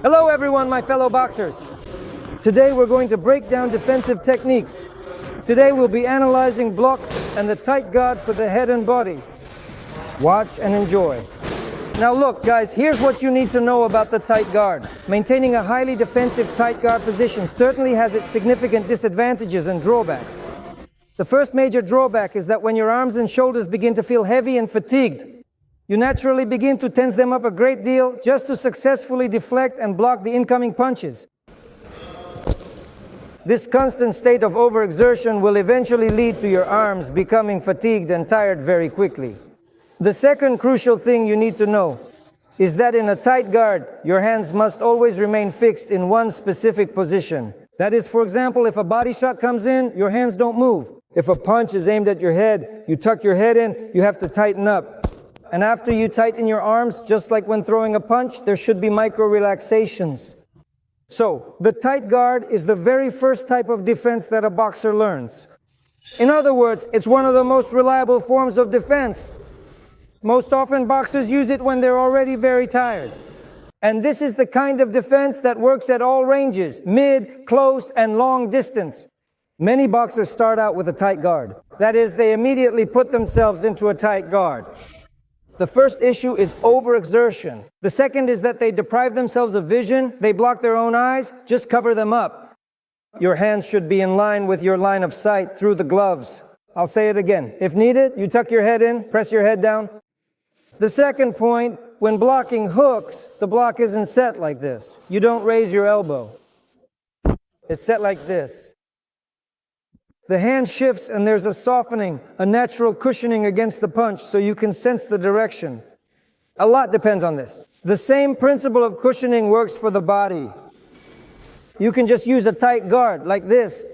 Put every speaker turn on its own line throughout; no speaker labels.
Hello everyone, my fellow boxers. Today we're going to break down defensive techniques. Today we'll be analyzing blocks and the tight guard for the head and body. Watch and enjoy. Now look guys, here's what you need to know about the tight guard. Maintaining a highly defensive tight guard position certainly has its significant disadvantages and drawbacks. The first major drawback is that when your arms and shoulders begin to feel heavy and fatigued, you naturally begin to tense them up a great deal just to successfully deflect and block the incoming punches. This constant state of overexertion will eventually lead to your arms becoming fatigued and tired very quickly. The second crucial thing you need to know is that in a tight guard, your hands must always remain fixed in one specific position. That is, for example, if a body shot comes in, your hands don't move. If a punch is aimed at your head, you tuck your head in, you have to tighten up. And after you tighten your arms, just like when throwing a punch, there should be micro relaxations. So, the tight guard is the very first type of defense that a boxer learns. In other words, it's one of the most reliable forms of defense. Most often, boxers use it when they're already very tired. And this is the kind of defense that works at all ranges, mid, close, and long distance. Many boxers start out with a tight guard. That is, they immediately put themselves into a tight guard. The first issue is overexertion. The second is that they deprive themselves of vision, they block their own eyes, just cover them up. Your hands should be in line with your line of sight through the gloves. I'll say it again. If needed, you tuck your head in, press your head down. The second point, when blocking hooks, the block isn't set like this. You don't raise your elbow. It's set like this. The hand shifts and there's a softening, a natural cushioning against the punch so you can sense the direction. A lot depends on this. The same principle of cushioning works for the body. You can just use a tight guard like this.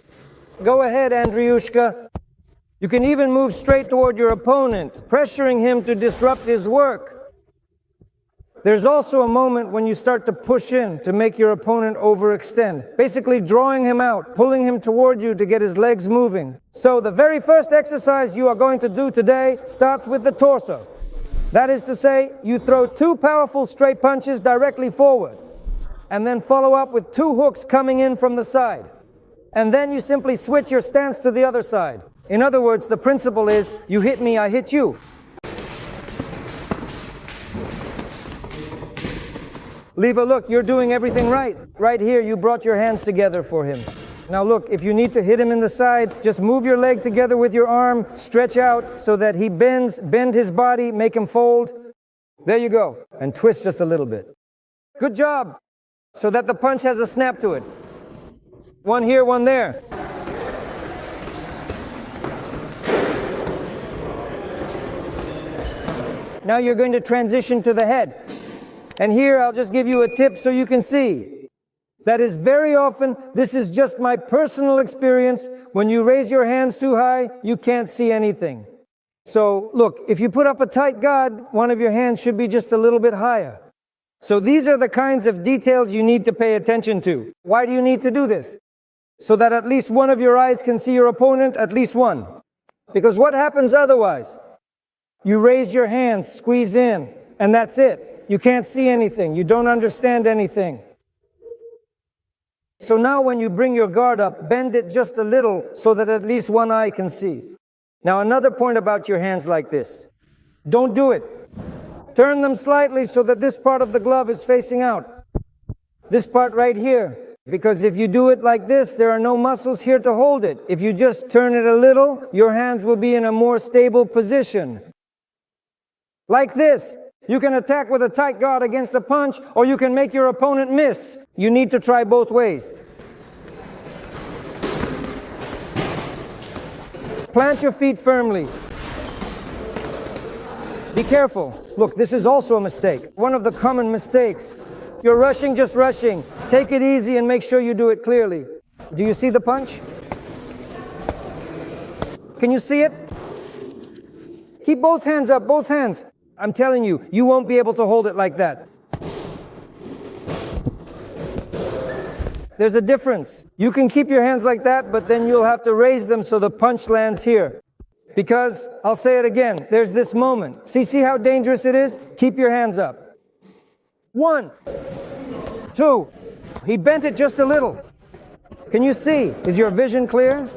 Go ahead, Andriushka. You can even move straight toward your opponent, pressuring him to disrupt his work. There's also a moment when you start to push in to make your opponent overextend, basically drawing him out, pulling him toward you to get his legs moving. So the very first exercise you are going to do today starts with the torso. That is to say, you throw two powerful straight punches directly forward, and then follow up with two hooks coming in from the side. And then you simply switch your stance to the other side. In other words, the principle is, you hit me, I hit you. Leva, look, you're doing everything right. Right here, you brought your hands together for him. Now look, if you need to hit him in the side, just move your leg together with your arm, stretch out so that he bend his body, make him fold. There you go. And twist just a little bit. Good job. So that the punch has a snap to it. One here, one there. Now you're going to transition to the head. And here I'll just give you a tip so you can see. That is, very often, this is just my personal experience, when you raise your hands too high, you can't see anything. So look, if you put up a tight guard, one of your hands should be just a little bit higher. So these are the kinds of details you need to pay attention to. Why do you need to do this? So that at least one of your eyes can see your opponent, at least one. Because what happens otherwise? You raise your hands, squeeze in, and that's it. You can't see anything. You don't understand anything. So now when you bring your guard up, bend it just a little so that at least one eye can see. Now another point about your hands like this. Don't do it. Turn them slightly so that this part of the glove is facing out. This part right here. Because if you do it like this, there are no muscles here to hold it. If you just turn it a little, your hands will be in a more stable position. Like this. You can attack with a tight guard against a punch, or you can make your opponent miss. You need to try both ways. Plant your feet firmly. Be careful. Look, this is also a mistake. One of the common mistakes. You're rushing, just rushing. Take it easy and make sure you do it clearly. Do you see the punch? Can you see it? Keep both hands up, both hands. I'm telling you, you won't be able to hold it like that. There's a difference. You can keep your hands like that, but then you'll have to raise them so the punch lands here. Because, I'll say it again, there's this moment. See how dangerous it is? Keep your hands up. 1, 2. He bent it just a little. Can you see? Is your vision clear?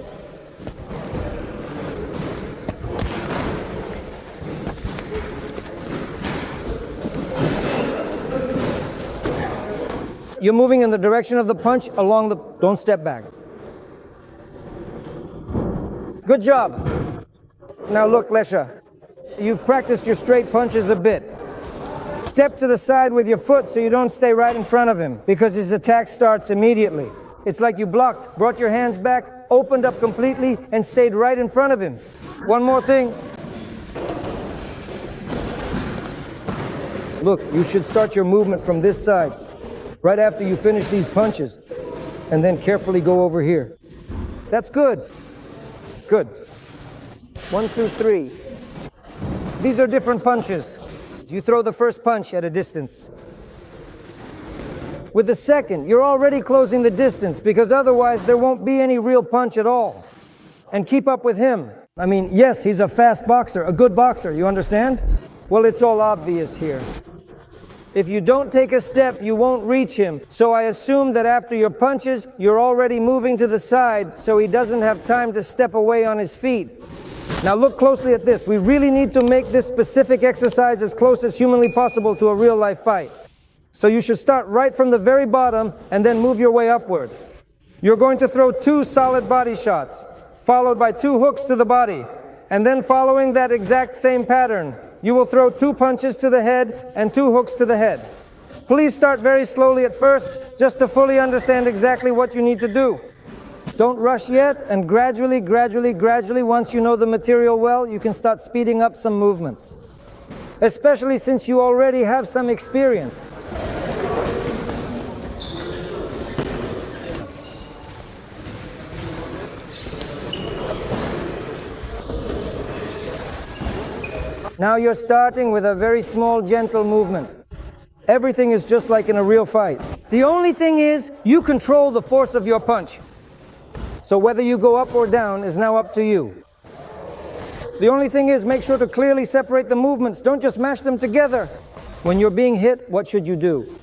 You're moving in the direction of the punch along the... Don't step back. Good job. Now look, Lesha. You've practiced your straight punches a bit. Step to the side with your foot so you don't stay right in front of him, because his attack starts immediately. It's like you blocked, brought your hands back, opened up completely, and stayed right in front of him. One more thing. Look, you should start your movement from this side, right after you finish these punches, and then carefully go over here. That's good. Good. 1, 2, 3. These are different punches. You throw the first punch at a distance. With the second, you're already closing the distance, because otherwise there won't be any real punch at all. And keep up with him. I mean, yes, he's a fast boxer, a good boxer, you understand? Well, it's all obvious here. If you don't take a step, you won't reach him. So I assume that after your punches, you're already moving to the side, so he doesn't have time to step away on his feet. Now look closely at this. We really need to make this specific exercise as close as humanly possible to a real-life fight. So you should start right from the very bottom and then move your way upward. You're going to throw 2 solid body shots, followed by 2 hooks to the body. And then following that exact same pattern, you will throw 2 punches to the head and 2 hooks to the head. Please start very slowly at first, just to fully understand exactly what you need to do. Don't rush yet, and gradually, once you know the material well, you can start speeding up some movements. Especially since you already have some experience. Now you're starting with a very small, gentle movement. Everything is just like in a real fight. The only thing is, you control the force of your punch. So whether you go up or down is now up to you. The only thing is, make sure to clearly separate the movements. Don't just mash them together. When you're being hit, what should you do?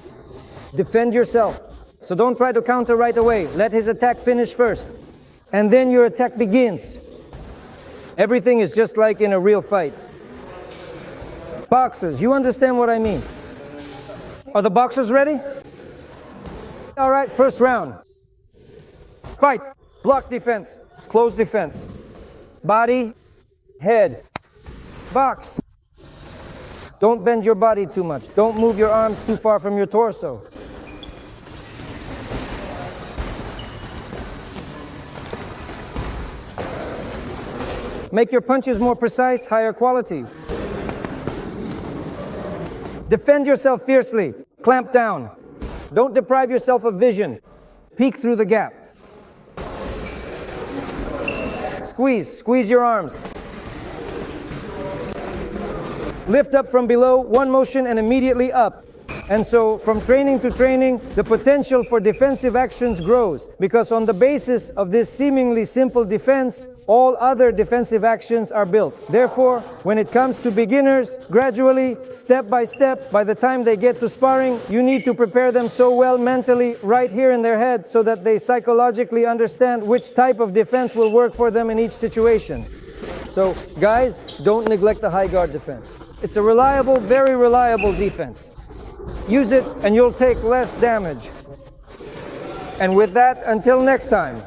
Defend yourself. So don't try to counter right away. Let his attack finish first. And then your attack begins. Everything is just like in a real fight. Boxers, you understand what I mean? Are the boxers ready? All right, first round. Fight. Block defense, close defense, body, head, box. Don't bend your body too much. Don't move your arms too far from your torso. Make your punches more precise, higher quality. Defend yourself fiercely. Clamp down. Don't deprive yourself of vision. Peek through the gap. Squeeze your arms. Lift up from below, one motion and immediately up. And so from training to training, the potential for defensive actions grows, because on the basis of this seemingly simple defense, all other defensive actions are built. Therefore, when it comes to beginners, gradually, step by step, by the time they get to sparring, you need to prepare them so well mentally, right here in their head, so that they psychologically understand which type of defense will work for them in each situation. So, guys, don't neglect the high guard defense. It's a reliable, very reliable defense. Use it and you'll take less damage. And with that, until next time.